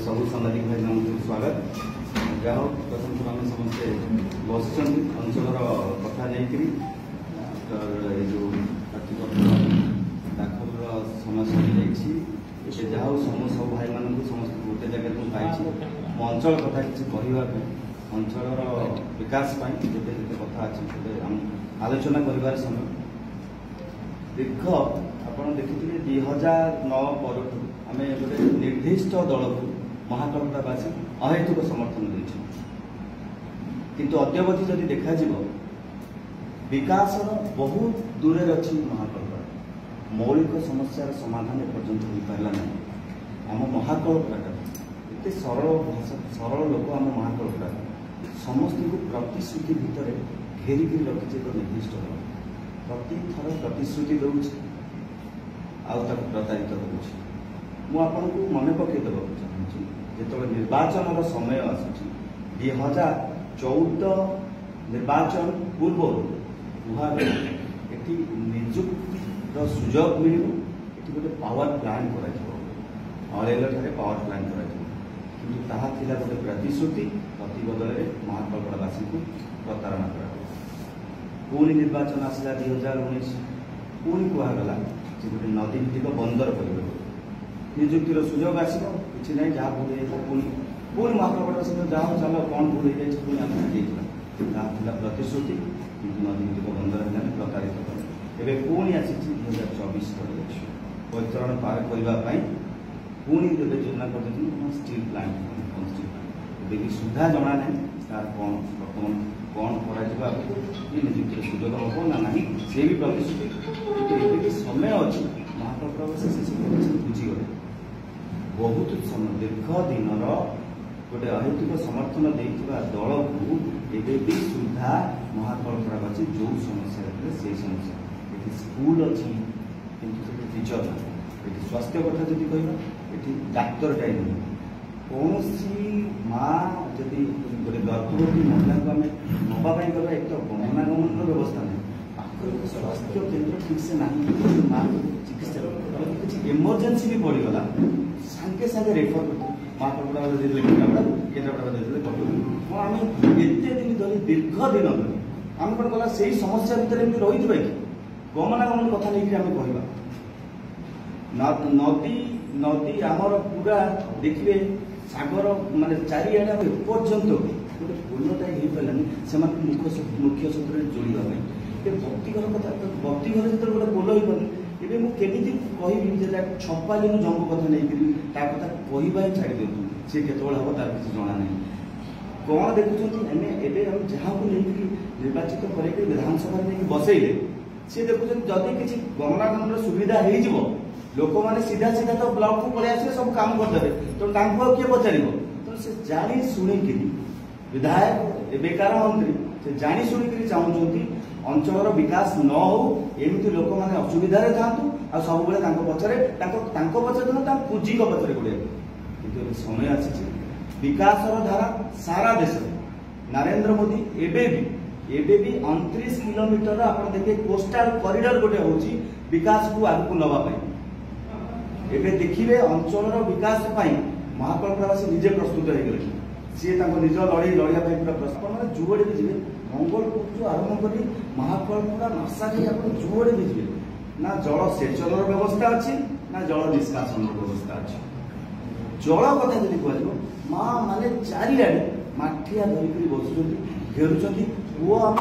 सब सामाजिक भाई मान स्वागत जहाँ प्रथम थर आम समस्ते बस अंचल कथा नहीं जो दाखल समस्या जाए जहाँ सब भाई मान समस्त गोटे जगह पाई मो अंचल कथा किसी कहवाई अंचल विकास जिते जिते कथा अच्छे आलोचना कर समय दीर्घ आप देखिए 2009 पर आम गोटे निर्दिष्ट दल को महाकल्पनावासी अहेतुक समर्थन देते किंतु अद्यवधि जदि देखा विकास बहुत दूर अच्छी महाकल्पना मौलिक समस्यार समाधान एपर्यंत हो पारा ना आम महाकल्पना एत सरल भाषा सरल लोक आम महाकल्पना समस्त को प्रतिश्रुति भितर घेरिकी रखी एक निर्दिष्ट दल प्रति थर प्रतिश्रुति दौर प्रतारित करुँच मन पकईदेवा चाहूँगी जो निर्वाचन समय आसूँ 2014 निर्वाचन पूर्व ये निजुक्ति सुजोग मिल गोटे पावर प्लांट कर पावर प्लांट कर गोटे प्रतिश्रुति प्रतिबदल महाकल्पनावासी को प्रतारणा कर पुणी निर्वाचन आसला 2019 पुणी कहगला गोटे नदी भित्तिक बंदर कर निजुक्तिर सुजोग आस कि ना जहाँ भूल जाता पुणी पुणी महाकल्पना जहाँ चल कौन भूल हो जाए प्रतिश्रुति नदी भित्तिक बंदर है प्रतारित कर पुणी आसी 2024 पैतरण पार करने पुणी योजना कर स्टील प्लांट भी सुधा जना ना तार कौन बर्तमान कौन कर निजुक्ति सुजोग हम ना ना सी भी प्रतिश्रुति समय अच्छी महाकल्पनावासी से बुझीगले बहुत दीर्घ दिन गोटे अहेतुक समर्थन देता दल को एवं सुधा महाकल्पनावासी जो समस्या से समस्या ये स्कूल अच्छी किंतु टीचर ना ये स्वास्थ्य कथा जब कह डाक्तर टाइम कौन माँ जदि गोटे गर्भवती महिला को आम नापाई गला एक तो गमनागमन व्यवस्था नहीं स्वास्थ्य केन्द्र ठीक से ना माँ चिकित्सा किसी इमरजेंसी भी पड़गला सागे सागे रेफर करते महाकल्पना केन्द्रापड़ा हाँ आम एत दिन धरी दीर्घ दिन धरी आम कौन कला से समस्या भितर एमती रही कि गमनागमन कथा नहीं कह नदी नदी आमर पूरा देखिए सागर माने चारिआडे एपर्यंत गोटे पूर्णता हो पारानी से मुख्य सूत्र जोड़ा भक्तिघर कथा भक्तिघर जो गोटे पोल हो पारे एवं मुझे कह छपा दिन जंग कथा नहीं कथा कहवा छाड़ दिखाँ सी के हम तार किसी जना ना कौन देखुं जहाँ को लेकिन निर्वाचित कर विधानसभा नहीं बसैले सी देखुं जदि किसी गमनागमन सुविधा हो लोक मैंने सीधा सीधा तो ब्लॉक को पलि आसे सब काम करदे तो किए पचार तो से जानी शुणिक विधायक एवकार मंत्री से जानी शुणिक चाहूँगी अंचल विकास न हो एमती लोक मैंने असुविधा था सब पचरे पचर पुंजी पचरे गोड़े कि समय आसी विकास धारा सारा देश नरेंद्र मोदी एबे भी 29 किलोमीटर आप देखिए कोस्टाल कॉरिडोर गोटे हूँ विकास को आगे नवाई एबे देखिए अंचल विकास महाकल्पनावासी निजे प्रस्तुत हो गले सी निज लड़े लड़िया पूरा प्रस्तुत जुआड़े भी जी मंगलपुर आरंभ कर महाकल्पना नशा जी आप जुआड़े भी जी ना जल सेचन व्यवस्था अच्छी ना जल निष्कासन व्यवस्था अच्छी जल कथा जब कह माँ माने चारिआडे माठिया धरिक बसुँच घेरुंच पुआ